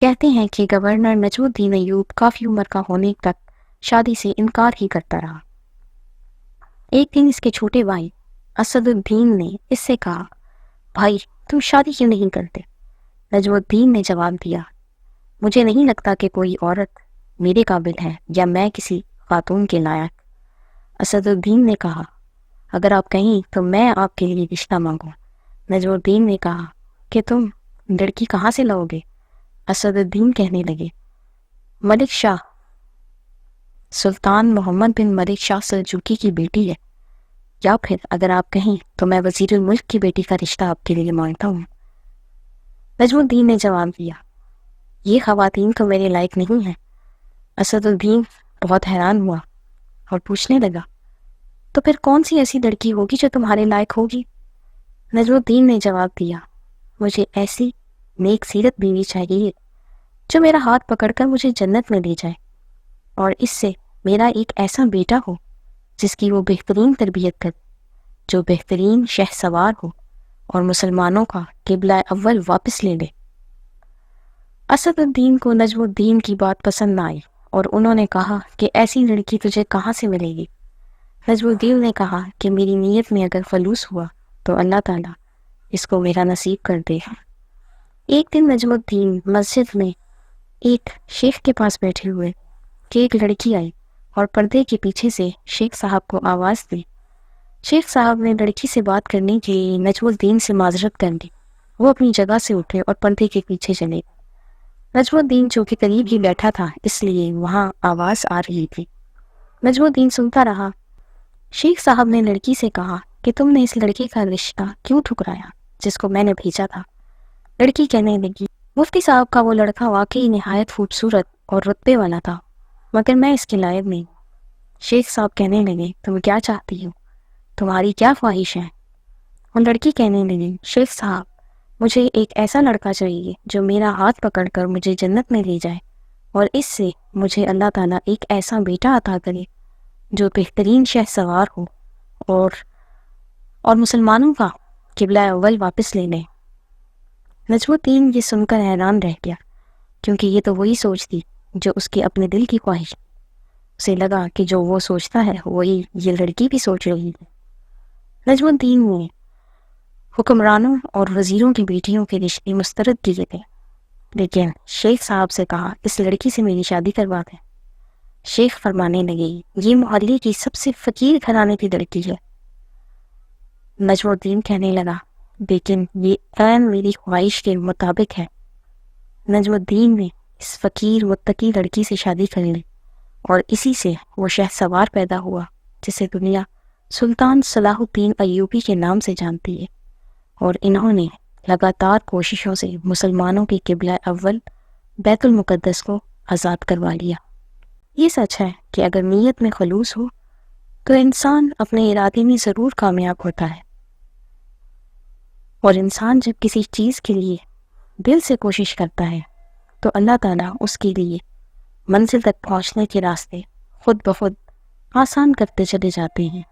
کہتے ہیں کہ گورنر نجم الدین ایوب کافی عمر کا ہونے تک شادی سے انکار ہی کرتا رہا۔ ایک دن اس کے چھوٹے بھائی اسد الدین نے اس سے کہا، بھائی تم شادی کیوں نہیں کرتے؟ نجم الدین نے جواب دیا، مجھے نہیں لگتا کہ کوئی عورت میرے قابل ہے یا میں کسی خاتون کے لائق۔ اسد الدین نے کہا، اگر آپ کہیں تو میں آپ کے لیے رشتہ مانگوں۔ نجم الدین نے کہا کہ تم لڑکی کہاں سے لاؤ گے؟ اسد الدین کہنے لگے، ملک شاہ سلطان محمد بن ملک شاہ سلجوقی کی بیٹی ہے، یا پھر اگر آپ کہیں تو میں وزیر الملک کی بیٹی کا رشتہ آپ کے لیے مانگتا ہوں۔ نجم الدین نے جواب دیا، یہ خواتین تو میرے لائق نہیں ہیں۔ اسد الدین بہت حیران ہوا اور پوچھنے لگا، تو پھر کون سی ایسی لڑکی ہوگی جو تمہارے لائق ہوگی؟ نجم الدین نے جواب دیا، مجھے ایسی نیک سیرت بیوی چاہیے جو میرا ہاتھ پکڑ کر مجھے جنت میں لے جائے، اور اس سے میرا ایک ایسا بیٹا ہو جس کی وہ بہترین تربیت کرے، جو بہترین شہ سوار ہو اور مسلمانوں کا قبلہ اول واپس لے لے۔ اسد الدین کو نجم الدین کی بات پسند نہ آئی اور انہوں نے کہا کہ ایسی لڑکی تجھے کہاں سے ملے گی؟ نجم الدین نے کہا کہ میری نیت میں اگر خلوص ہوا تو اللہ تعالیٰ اس کو میرا نصیب کر دے۔ ایک دن نجم الدین مسجد میں ایک شیخ کے پاس بیٹھے ہوئے کہ ایک لڑکی آئی اور پردے کے پیچھے سے شیخ صاحب کو آواز دی۔ شیخ صاحب نے لڑکی سے بات کرنے کے لیے نجم الدین سے معذرت کر لی۔ وہ اپنی جگہ سے اٹھے اور پردے کے پیچھے چلے۔ نجم الدین جو کہ قریب ہی بیٹھا تھا اس لیے وہاں آواز آ رہی تھی۔ نجم الدین سنتا رہا۔ شیخ صاحب نے لڑکی سے کہا کہ تم نے اس لڑکے کا رشتہ کیوں ٹھکرایا جس کو میں نے بھیجا تھا؟ لڑکی کہنے لگی، مفتی صاحب کا وہ لڑکا واقعی نہایت خوبصورت اور رتبے والا تھا، مگر میں اس کے لائق نہیں۔ شیخ صاحب کہنے لگے، تم کیا چاہتی ہو؟ تمہاری کیا خواہش ہے؟ اور لڑکی کہنے لگی، شیخ صاحب مجھے ایک ایسا لڑکا چاہیے جو میرا ہاتھ پکڑ کر مجھے جنت میں لے جائے، اور اس سے مجھے اللہ تعالیٰ ایک ایسا بیٹا عطا کرے جو بہترین شہ سوار ہو اور مسلمانوں کا قبلہ اول واپس لے لے۔ نجم الدین یہ سن کر حیران رہ گیا، کیونکہ یہ تو وہی سوچ تھی جو اس کے اپنے دل کی خواہش۔ اسے لگا کہ جو وہ سوچتا ہے وہی یہ لڑکی بھی سوچ رہی ہے۔ نجم الدین نے حکمرانوں اور وزیروں کی بیٹیوں کے رشتے مسترد کیے تھے، لیکن شیخ صاحب سے کہا اس لڑکی سے میری شادی کروا دیں۔ شیخ فرمانے لگے، یہ محلے کی سب سے فقیر گھرانے کی لڑکی ہے۔ نجم الدین کہنے لگا، لیکن یہ عین میری خواہش کے مطابق ہے۔ نجم الدین نے اس فقیر متقی لڑکی سے شادی کر لی، اور اسی سے وہ شہ سوار پیدا ہوا جسے دنیا سلطان صلاح الدین ایوبی کے نام سے جانتی ہے، اور انہوں نے لگاتار کوششوں سے مسلمانوں کے قبلہ اول بیت المقدس کو آزاد کروا لیا۔ یہ سچ ہے کہ اگر نیت میں خلوص ہو تو انسان اپنے ارادے میں ضرور کامیاب ہوتا ہے، اور انسان جب کسی چیز کے لیے دل سے کوشش کرتا ہے تو اللہ تعالیٰ اس کے لیے منزل تک پہنچنے کے راستے خود بخود آسان کرتے چلے جاتے ہیں۔